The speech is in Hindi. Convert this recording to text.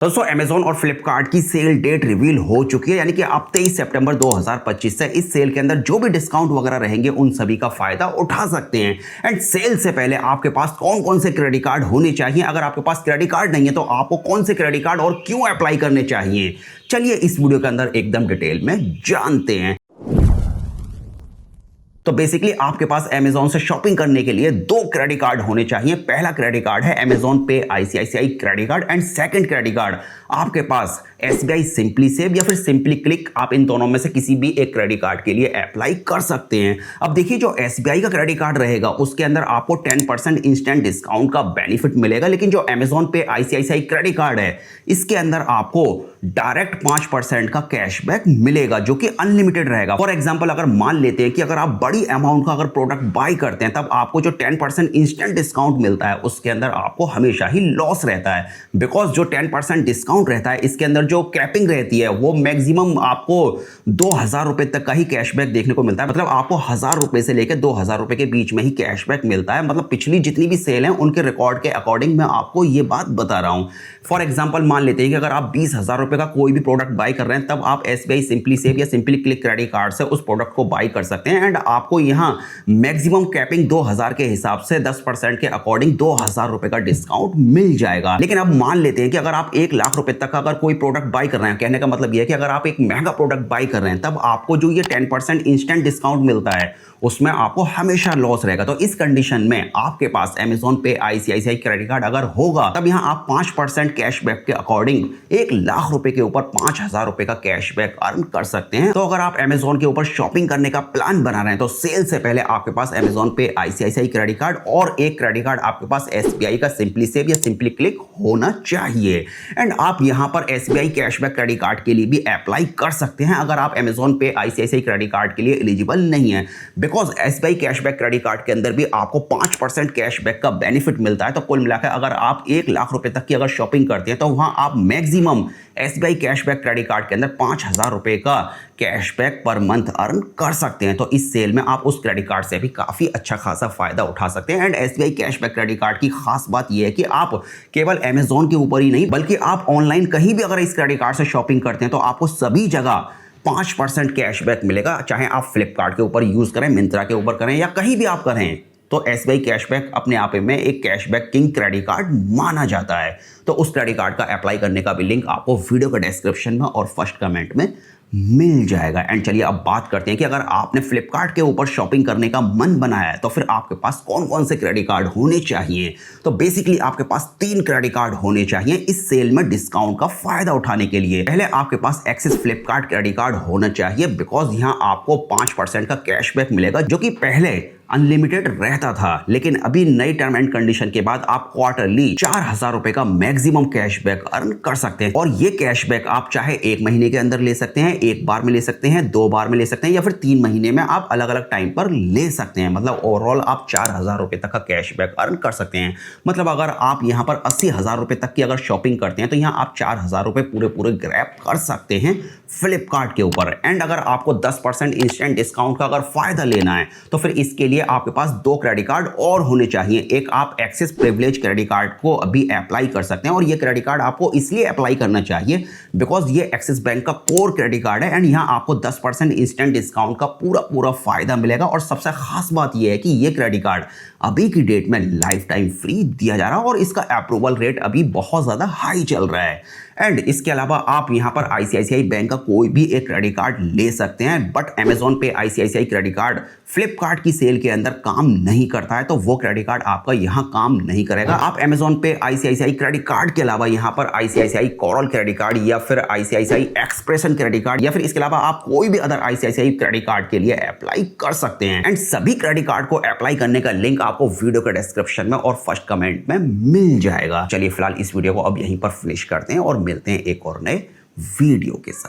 दोस्तों अमेजॉन और फ्लिपकार्ट की सेल डेट रिवील हो चुकी है, यानी कि अब 23 सितंबर 2025 से इस सेल के अंदर जो भी डिस्काउंट वगैरह रहेंगे उन सभी का फायदा उठा सकते हैं। एंड सेल से पहले आपके पास कौन कौन से क्रेडिट कार्ड होने चाहिए, अगर आपके पास क्रेडिट कार्ड नहीं है तो आपको कौन से क्रेडिट कार्ड और क्यों अप्लाई करने चाहिए, चलिए इस वीडियो के अंदर एकदम डिटेल में जानते हैं। तो बेसिकली आपके पास अमेजॉन से शॉपिंग करने के लिए दो क्रेडिट कार्ड होने चाहिए। पहला क्रेडिट कार्ड है अमेजॉन पे ICICI credit card and second credit card आपके पास एसबीआई सिंपली सेव या फिर सिंपली क्लिक, आप इन दोनों में से किसी भी एक क्रेडिट कार्ड के लिए अप्लाई कर सकते हैं। अब देखिए जो एसबीआई का क्रेडिट कार्ड रहेगा उसके अंदर आपको 10% इंस्टेंट डिस्काउंट का बेनिफिट मिलेगा, लेकिन जो अमेजॉन पे आईसीआईसीआई क्रेडिट कार्ड है इसके अंदर आपको डायरेक्ट 5% का कैशबैक मिलेगा जो कि अनलिमिटेड रहेगा। फॉर एग्जांपल अगर मान लेते हैं कि अगर आप बड़ी अमाउंट का अगर प्रोडक्ट बाय करते हैं तब आपको जो 10% इंस्टेंट डिस्काउंट मिलता है उसके अंदर आपको हमेशा ही लॉस रहता है, बिकॉज जो 10% डिस्काउंट रहता है इसके अंदर जो कैपिंग रहती है वो मैक्सिमम आपको 2000 रुपए तक का ही कैशबैक देखने को मिलता है। मतलब आपको 1000 रुपए से लेकर 2000 रुपए के बीच में ही कैशबैक मिलता है। मतलब पिछली जितनी भी सेल है उनके रिकॉर्ड के अकॉर्डिंग मैं आपको ये बात बता रहा हूं। फॉर एग्जांपल मान लेते हैं कि अगर आप 20,000 रुपए का कोई भी प्रोडक्ट बाय कर रहे हैं तब आप एसबीआई सिंपली सेव या सिंपली क्लिक क्रेडिट कार्ड से उस प्रोडक्ट को बाय कर सकते हैं। एंड आपको यहां मैक्सिमम कैपिंग 2000 के हिसाब से 10% के अकॉर्डिंग 2000 रुपए का डिस्काउंट मिल जाएगा। लेकिन अब मान लेते हैं कि अगर आप 1 लाख रुपए तक का अगर कोई प्रोडक्ट बाय कर रहे हैं, कहने का मतलब यह है कि अगर आप एक महंगा प्रोडक्ट बाय कर रहे हैं तब आपको जो ये 10% इंस्टेंट डिस्काउंट मिलता है उसमें आपको हमेशा लॉस रहेगा। तो इस कंडीशन में आपके पास अमेजॉन पे आईसीआईसीआई क्रेडिट कार्ड अगर होगा तब यहां आप 5% कैशबैक के अकॉर्डिंग 1 लाख रुपए के ऊपर 5000 रुपए का कैशबैक अर्न कर सकते हैं। तो अगर आप अमेजॉन के ऊपर शॉपिंग करने का प्लान बना रहे हैं तो सेल से पहले आपके पास अमेजॉन पे आईसीआईसीआई क्रेडिट कार्ड और एक क्रेडिट कार्ड आपके पास एसबीआई का सिंपली सेव या सिंपली क्लिक होना चाहिए। एंड आप यहां पर एसबीआई कैशबैक क्रेडिट कार्ड के लिए भी अप्लाई कर सकते हैं अगर आप अमेजॉन पे आईसीआईसीआई क्रेडिट कार्ड के लिए एलिजिबल नहीं है, because SBI cashback credit card के अंदर भी आपको 5% कैशबैक का बेनिफिट मिलता है। तो कुल मिलाकर अगर आप 1 लाख रुपए तक की अगर शॉपिंग करते हैं तो वहां आप maximum SBI cashback credit card के अंदर 5000 रुपए का कैशबैक पर मंथ अर्न कर सकते हैं। तो इस सेल में आप उस क्रेडिट कार्ड से भी काफी अच्छा खासा फायदा उठा सकते हैं। And SBI cashback credit card की खास बात यह है कि आप केवल अमेजॉन के ऊपर ही नहीं बल्कि आप ऑनलाइन कहीं भी अगर इस क्रेडिट कार्ड से शॉपिंग करते हैं तो आपको सभी जगह 5% कैशबैक मिलेगा, चाहे आप फ्लिपकार्ट के ऊपर यूज करें, मिंत्रा के ऊपर करें या कहीं भी आप करें। तो एसबीआई कैशबैक अपने आप में एक कैशबैक किंग क्रेडिट कार्ड माना जाता है। तो उस क्रेडिट कार्ड का अप्लाई करने का भी लिंक आपको वीडियो के डिस्क्रिप्शन में और फर्स्ट कमेंट में मिल जाएगा। एंड चलिए अब बात करते हैं कि अगर आपने फ्लिपकार्ट के ऊपर शॉपिंग करने का मन बनाया है तो फिर आपके पास कौन कौन से क्रेडिट कार्ड होने चाहिए। तो बेसिकली आपके पास 3 क्रेडिट कार्ड होने चाहिए इस सेल में डिस्काउंट का फायदा उठाने के लिए। पहले आपके पास एक्सिस फ्लिपकार्ट क्रेडिट कार्ड होना चाहिए, बिकॉज यहां आपको 5% का कैशबैक मिलेगा जो कि पहले अनलिमिटेड रहता था, लेकिन अभी नई टर्म एंड कंडीशन के बाद आप क्वार्टरली 4000 रुपए का मैक्सिमम कैशबैक अर्न कर सकते हैं। और ये कैशबैक आप चाहे 1 महीने के अंदर ले सकते हैं, 1 बार में ले सकते हैं, 2 बार में ले सकते हैं या फिर 3 महीने में आप अलग अलग टाइम पर ले सकते हैं। मतलब ओवरऑल आप 4000 रुपए तक का कैशबैक अर्न कर सकते हैं। मतलब अगर आप यहां पर 80,000 रुपए तक की अगर शॉपिंग करते हैं तो यहां आप 4000 रुपए पूरे ग्रैब कर सकते हैं फ्लिपकार्ट के ऊपर। एंड अगर आपको 10% इंस्टेंट डिस्काउंट का अगर फायदा लेना है तो फिर इसके लिए आपके पास 2 क्रेडिट कार्ड और होने चाहिए। एक आप एक्सिस प्रिविलेज क्रेडिट कार्ड को अभी अप्लाई कर सकते हैं और ये क्रेडिट कार्ड आपको इसलिए अप्लाई करना चाहिए बिकॉज ये एक्सिस बैंक का कोर क्रेडिट कार्ड है एंड यहां आपको 10% इंस्टेंट डिस्काउंट का पूरा फायदा मिलेगा। और सबसे खास बात यह है कि ये क्रेडिट कार्ड अभी की डेट में लाइफ टाइम फ्री दिया जा रहा है और इसका अप्रूवल रेट अभी बहुत ज्यादा हाई चल रहा है। एंड इसके अलावा आप यहां पर आईसीआईसीआई बैंक का कोई भी एक क्रेडिट कार्ड ले सकते हैं, बट अमेजॉन पे आईसीआईसीआई क्रेडिट कार्ड फ्लिपकार्ट की सेल के अंदर काम नहीं करता है तो वो क्रेडिट कार्ड आपका यहां काम नहीं करेगा। आप अमेजॉन पे आईसीआईसीआई क्रेडिट कार्ड के अलावा यहां पर आईसीआईसीआई कोरल क्रेडिट कार्ड या फिर आईसीआईसीआई एक्सप्रेशन क्रेडिट कार्ड या फिर इसके अलावा आप कोई भी अदर आईसीआईसीआई क्रेडिट कार्ड के लिए अप्लाई कर सकते हैं। एंड सभी क्रेडिट कार्ड को अप्लाई करने का लिंक आपको वीडियो के डिस्क्रिप्शन में और फर्स्ट कमेंट में मिल जाएगा। चलिए फिलहाल इस वीडियो को अब यहीं पर फिनिश करते हैं और मिलते हैं एक और नए वीडियो के साथ।